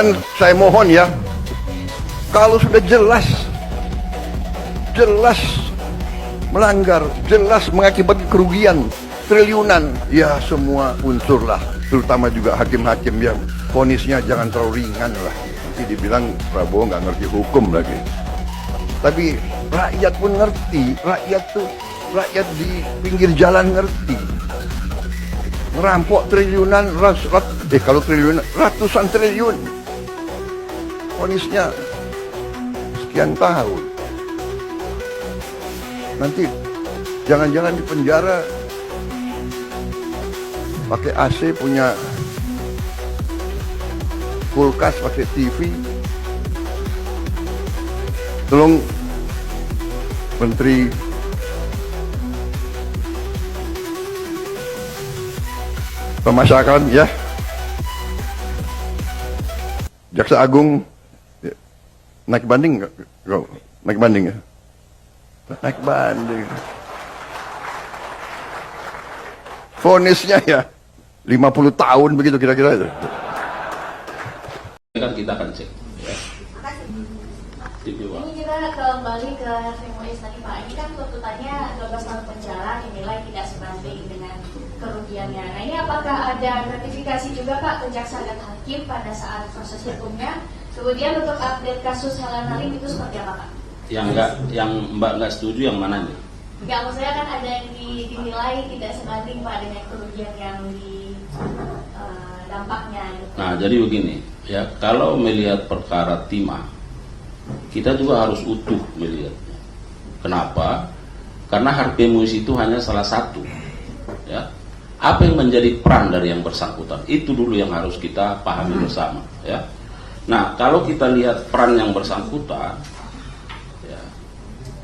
Dan saya mohon ya, kalau sudah jelas melanggar, jelas mengakibatkan kerugian triliunan, ya semua unsur lah, terutama juga hakim-hakim yang vonisnya jangan terlalu ringan lah. Nanti dibilang Prabowo nggak ngerti hukum lagi. Tapi rakyat pun ngerti, rakyat di pinggir jalan ngerti. Ngerampok triliunan, kalau triliunan, ratusan triliun. Vonisnya sekian tahun. Nanti jangan-jangan di penjara pakai AC, punya kulkas, pakai TV. Tolong Menteri Pemasyarakatan ya, Jaksa Agung ya, naik banding nggak? Naik banding ya? Naik banding. Vonisnya ya 50 tahun begitu kira-kira itu. Kan kita akan cek ya. Ini kita kembali ke Harvey Mois tadi Pak. Ini kan tuntutannya 12 tahun penjara dinilai tidak sebanding dengan kerugiannya. Nah ini apakah ada gratifikasi juga Pak ke jaksa dan hakim pada saat proses hukumnya? Kemudian untuk update kasus Helen Halim itu seperti apa Pak? Yang Mbak nggak setuju yang mana nih? Enggak, maksudnya kan ada yang dinilai tidak sebanding Pak dengan kerugian yang di dampaknya. Gitu. Nah jadi begini ya, kalau melihat perkara timah, kita juga harus utuh melihatnya. Kenapa? Karena Harvey Mois itu hanya salah satu. Ya, apa yang menjadi peran dari yang bersangkutan? Itu dulu yang harus kita pahami bersama. Ya. Nah, kalau kita lihat peran yang bersangkutan, ya,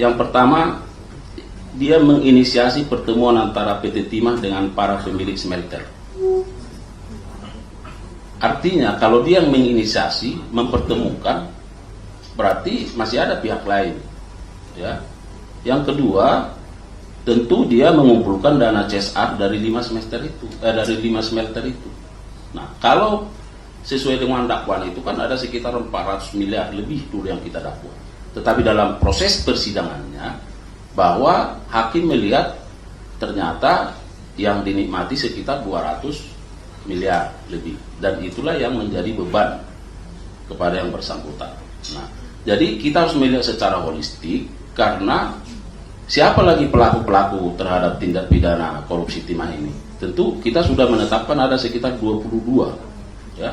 yang pertama dia menginisiasi pertemuan antara PT Timah dengan para pemilik smelter. Artinya, kalau dia yang menginisiasi, mempertemukan, berarti masih ada pihak lain. Ya. Yang kedua, tentu dia mengumpulkan dana CSR dari 5 smelter itu. Nah, kalau sesuai dengan dakwaan itu kan ada sekitar 400 miliar lebih dulu yang kita dakwa. Tetapi dalam proses persidangannya, bahwa hakim melihat ternyata yang dinikmati sekitar 200 miliar lebih. Dan itulah yang menjadi beban kepada yang bersangkutan. Nah, jadi kita harus melihat secara holistik, karena siapa lagi pelaku-pelaku terhadap tindak pidana korupsi timah ini? Tentu kita sudah menetapkan ada sekitar 22. Ya.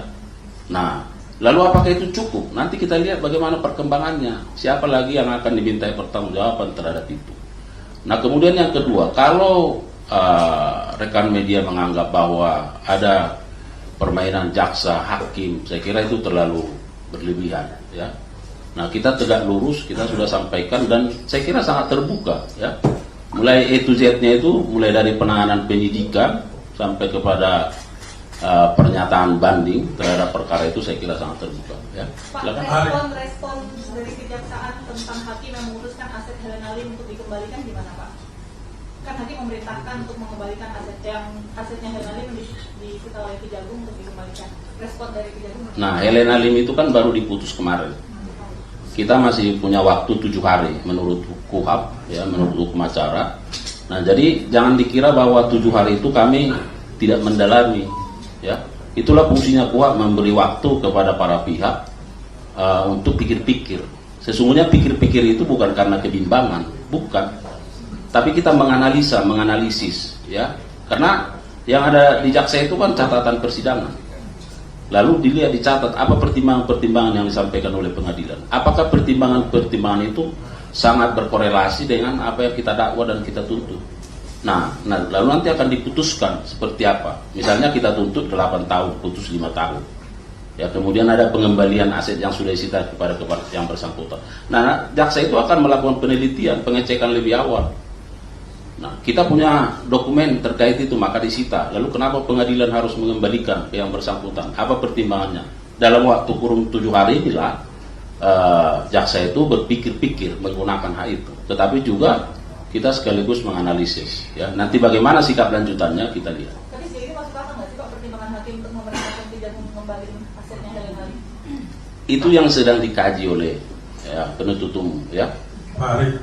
Nah, lalu apakah itu cukup? Nanti kita lihat bagaimana perkembangannya. Siapa lagi yang akan dimintai pertanggungjawaban terhadap itu? Nah, kemudian yang kedua, kalau rekan media menganggap bahwa ada permainan jaksa, hakim, saya kira itu terlalu berlebihan. Ya. Nah, kita tegak lurus, kita sudah sampaikan dan saya kira sangat terbuka ya. Mulai A to Z-nya itu, mulai dari penanganan penyidikan sampai kepada pernyataan banding terhadap perkara itu saya kira sangat terbuka ya. Pak, respon dari kejaksaan tentang hakim yang memutuskan aset Helen Halim untuk dikembalikan gimana Pak? Kan hakim memerintahkan untuk mengembalikan asetnya Helen Halim disita oleh Kejagung untuk dikembalikan. Respon dari Kejagung? Nah, Helen Halim itu kan baru diputus kemarin. Kita masih punya waktu 7 hari menurut KUHAP ya, menurut hukum acara. Nah, jadi jangan dikira bahwa 7 hari itu kami tidak mendalami ya. Itulah fungsinya KUHAP, memberi waktu kepada para pihak untuk pikir-pikir. Sesungguhnya pikir-pikir itu bukan karena kebimbangan, bukan. Tapi kita menganalisis ya. Karena yang ada di jaksa itu kan catatan persidangan. Lalu dilihat, dicatat apa pertimbangan-pertimbangan yang disampaikan oleh pengadilan. Apakah pertimbangan-pertimbangan itu sangat berkorelasi dengan apa yang kita dakwa dan kita tuntut. Nah, lalu nanti akan diputuskan seperti apa. Misalnya kita tuntut 8 tahun, putus 5 tahun. Ya, kemudian ada pengembalian aset yang sudah disita kepada yang bersangkutan. Nah, jaksa itu akan melakukan penelitian, pengecekan lebih awal. Nah, kita punya dokumen terkait itu, maka disita. Lalu kenapa pengadilan harus mengembalikan ke yang bersangkutan? Apa pertimbangannya? Dalam waktu kurun 7 hari inilah jaksa itu berpikir-pikir menggunakan hak itu. Tetapi juga kita sekaligus menganalisis. Ya, nanti bagaimana sikap lanjutannya kita lihat. Tapi sejauh ini masuk akal nggak sih Pak pertimbangan hakim untuk memerintahkan tidak mengembalikan asetnya Helena Lim? Itu yang sedang dikaji oleh penuntut umum, ya. Pak Arief,